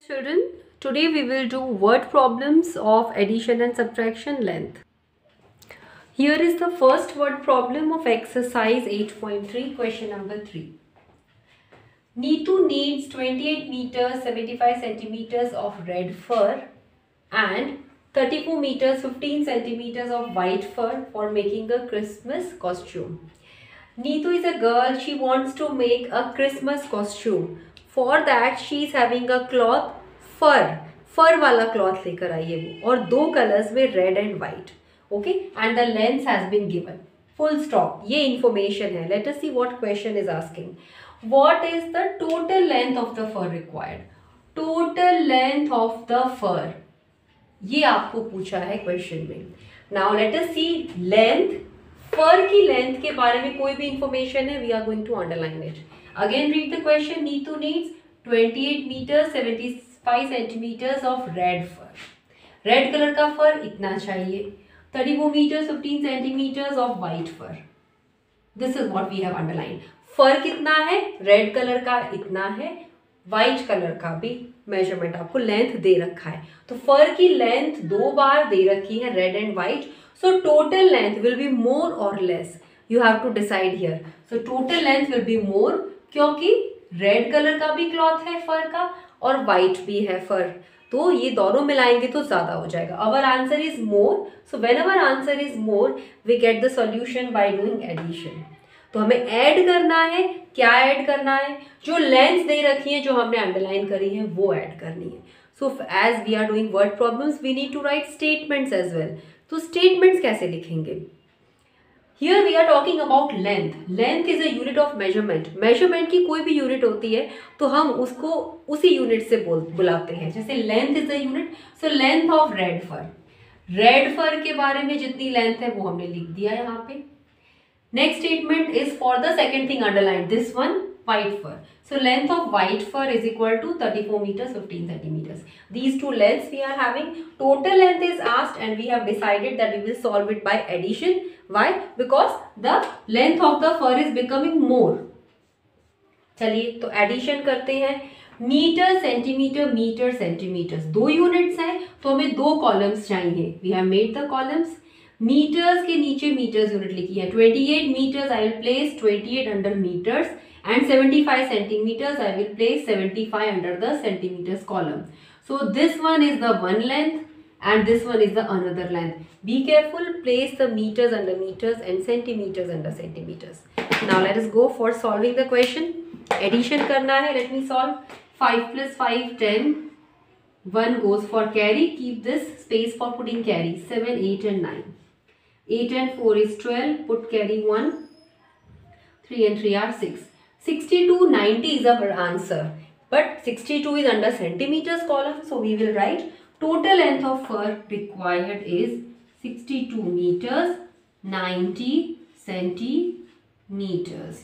Children, today we will do word problems of addition and subtraction length. Here is the first word problem of exercise 8.3, question number 3. Neetu needs 28 meters 75 centimeters of red fur and 34 meters 15 centimeters of white fur for making a Christmas costume. Neetu is a girl, she wants to make a Christmas costume. For that she is having a cloth फर वाला cloth लेकर आई है वो, और दो colours में red and white. Okay, and the length has been given. Full stop. ये information है. Let us see what question is asking. What is the total length of the fur required. Total length of the fur, ये आपको पूछा है question में. Now let us see length. Fur की length के बारे में कोई भी इंफॉर्मेशन है, we are going to underline it. Again read the question. Neetu needs 28 metre 75 centimetres of red fur. Red colour का फर इतना चाहिए. 34 metre 15 centimetres of white fur. This is what we have underline. Fur कितना है, red colour का इतना है, white colour का भी मेजरमेंट आपको लेंथ दे रखा है. तो फर की लेंथ दो बार दे रखी है, red and white. So total length will be more और less. You have to decide here. So total length will be more, क्योंकि रेड कलर का भी क्लॉथ है फर का और वाइट भी है फर. तो ये दोनों मिलाएंगे तो ज्यादा हो जाएगा. Our answer is more. So when our answer is more we get the solution by doing addition. तो हमें ऐड करना है. क्या ऐड करना है? जो लेंथ दे रखी है, जो हमने अंडरलाइन करी है, वो ऐड करनी है. So as we are doing word problems we need to write statements as well. तो स्टेटमेंट्स कैसे लिखेंगे? Here we are talking about length. Length is a unit of measurement. Measurement की कोई भी यूनिट होती है तो हम उसको उसी यूनिट से बुलाते हैं. जैसे length is a unit, so length of red fur. Red fur के बारे में जितनी लेंथ है वो हमने लिख दिया यहाँ पे. Next statement is for the second thing underline, this one white fur. So length of white fur is equal to 34 meters 15 centimeters. These two lengths we are having. Total length is asked and we have decided that we will solve it by addition. Why? Because the length of the fur is becoming more. चलिए तो addition करते हैं. Metre centimetre metre centimetres दो units हैं तो हमें दो columns चाहिए. We have made the columns. Metres के नीचे मीटर्स यूनिट लिखी है. 28 meters I will place 28 under meters and 75 centimeters I will place 75 under the centimeters column. So this one is the one length and this one is the another length. Be careful, place the meters under meters and centimeters under centimeters. Now let us go for solving the question. Addition करना है. Let me solve. 5 plus 5 10. 1 goes for carry. Keep this space for putting carry. 7 8 and 9. 8 and 4 is 12. Put carry 1. 3 and 3 are 6. 62 90 is our answer, but 62 is under centimeters column, so we will write total length of fur required is 62 meters 90 centimeters.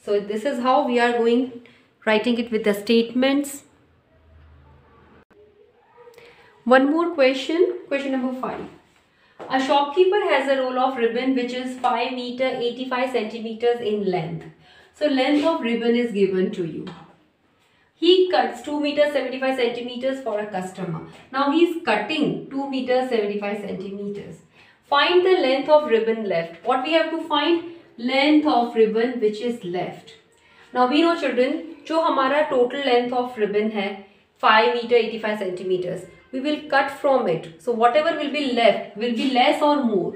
So this is how we are going writing it with the statements. One more question, question number 5. A shopkeeper has a roll of ribbon which is 5 meter 85 centimeters in length. So length of ribbon is given to you. He cuts 2 meter 75 centimeters for a customer. Now he is cutting 2 meter 75 centimeters. Find the length of ribbon left. What we have to find? Length of ribbon which is left. Now we know children, जो हमारा total length of ribbon है 5 meter 85 centimeters. We will cut from it. So whatever will be left will be less or more.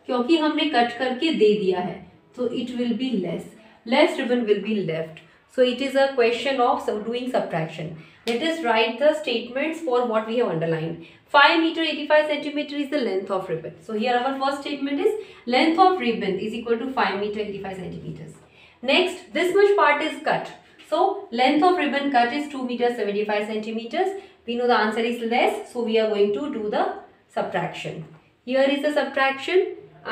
क्योंकि हमने cut करके दे दिया है, so it will be less. Less ribbon will be left. So it is a question of doing subtraction. Let us write the statements for what we have underlined. 5 meter 85 centimeter is the length of ribbon. So here our first statement is length of ribbon is equal to 5 meter 85 centimeters. Next, this much part is cut. So length of ribbon cut is 2 meter 75 centimeters. We know the answer is less, so we are going to do the subtraction. Here is the subtraction.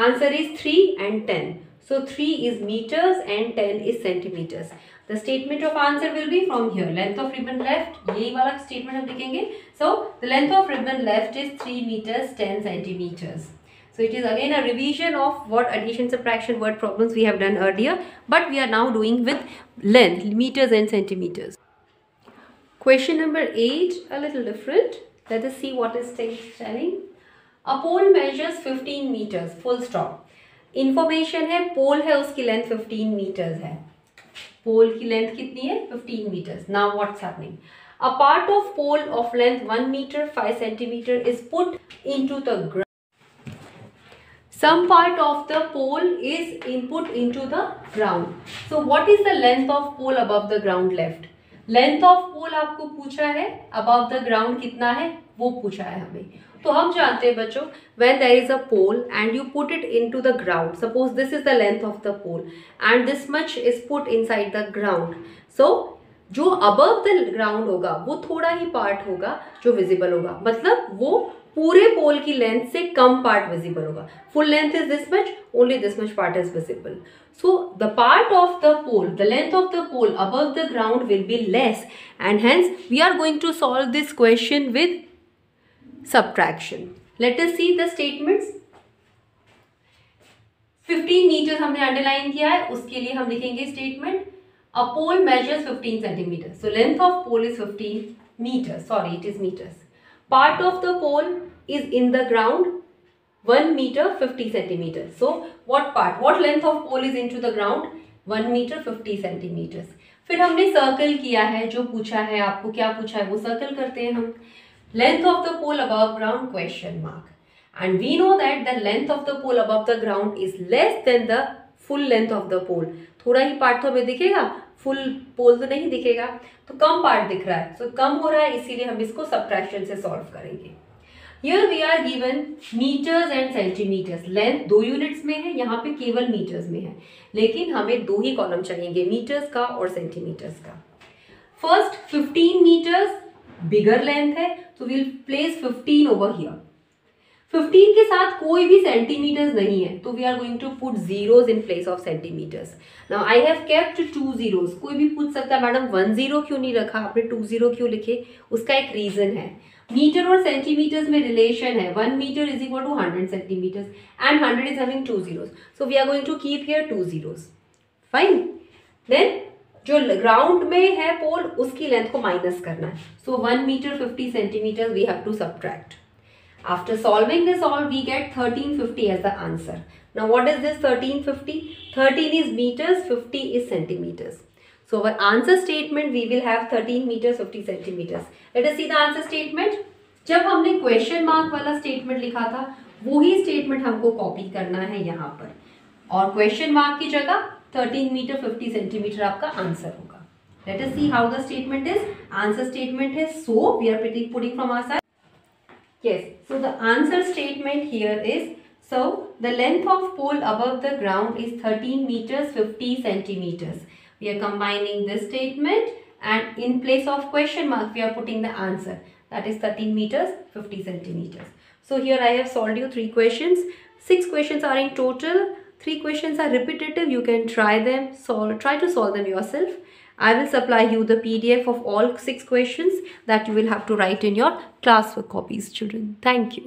Answer is 3 and 10. So 3 is meters and 10 is centimeters. The statement of answer will be from here. Length of ribbon left, यही वाला statement हम लिखेंगे. So the length of ribbon left is 3 meters 10 centimeters. So it is again a revision of what addition subtraction word problems we have done earlier, but we are now doing with length, meters and centimeters. Question number 8, a little different. Let us see what is telling. A pole measures 15 meters, full stop. Information है पोल है उसकी length 15 meters है. पोल की length कितनी है? 15 meters. Now what's happening? A part of pole of length 1 meter 5 centimeter is put into the ground. Some part of the pole is input into the ground. So what is the length of pole above the ground left? Length of pole आपको पूछा है, above the ground कितना है वो पूछा है हमें. तो हम जानते हैं बच्चों, when there is a pole and you put it into the ground, suppose this is the length of the pole and this much is put inside the ground, so जो above the ground होगा वो थोड़ा ही part होगा जो visible होगा, मतलब वो पूरे पोल की लेंथ से कम पार्ट विजिबल होगा. Full length is this much, only this much part is visible. So the part of the pole, the length of the pole above the ground will be less, and hence we are going to solve this question with subtraction. Let us see the statements. 15 meters हमने underline किया है, उसके लिए हम लिखेंगे statement. A pole measures 15 centimeters. So length of pole is 15 meters. Sorry, it is meters. Part of the pole is in the ground 1 meter 50 centimeters. So what part? What length of pole is into the ground? 1 meter 50 centimeters. फिर हमने circle किया है, जो पूछा है आपको क्या पूछा है वो सर्कल करते हैं हम. Length of the pole above ground question mark. And we know that the length of the pole above the ground is less than the full length of the pole. थोड़ा ही पार्ट तो हमें दिखेगा, full पोल तो नहीं दिखेगा, तो कम part दिख रहा है. So कम हो रहा है, इसीलिए हम इसको सब्ट्रैक्शन से सॉल्व करेंगे. Here we are given meters and centimeters. Length 2 units में है, यहाँ पे केवल मीटर्स में है, लेकिन हमें 2 ही कॉलम चाहिए, मीटर्स का और सेंटीमीटर्स का. फर्स्ट 15 मीटर्स बिगर लेंथ है, तो विल प्लेस 15 ओवर हियर. 15 के साथ कोई भी सेंटीमीटर्स नहीं है, तो we are going to put zeros in place of centimetres. Now I have kept 2 zeros. कोई भी पूछ सकता है मैडम 1 0 क्यों नहीं रखा आपने, 2 0 क्यों लिखे? उसका एक रीजन है. मीटर और सेंटीमीटर्स में रिलेशन है. 1 metre is equal to 100 centimetres and 100 is having 2 zeros. So we are going to keep here 2 zeros. Fine. Then जो ग्राउंड में है पोल, उसकी लेंथ को माइनस करना है. So 1 metre 50 centimetres we have to subtract. After solving this all, we get 1350 as the answer. Now what is this 1350? 13 is meters, 50 is centimeters. So our answer statement we will have 13 meters 50 centimeters. Let us see the answer statement. जब हमने question mark वाला statement लिखा था, वही statement हमको copy करना है यहाँ पर, और क्वेश्चन मार्क की जगह 13 मीटर 50 सेंटीमीटर आपका आंसर होगा. Let us see how the statement is. Answer statement is so we are putting from our side. Yes, so the answer statement here is, so the length of pole above the ground is 13 meters 50 centimeters. We are combining this statement and in place of question mark we are putting the answer, that is 13 meters 50 centimeters. So here I have solved you 3 questions. 6 questions are in total. 3 questions are repetitive. You can try to solve them yourself. I will supply you the PDF of all 6 questions that you will have to write in your classwork copies, children. Thank you.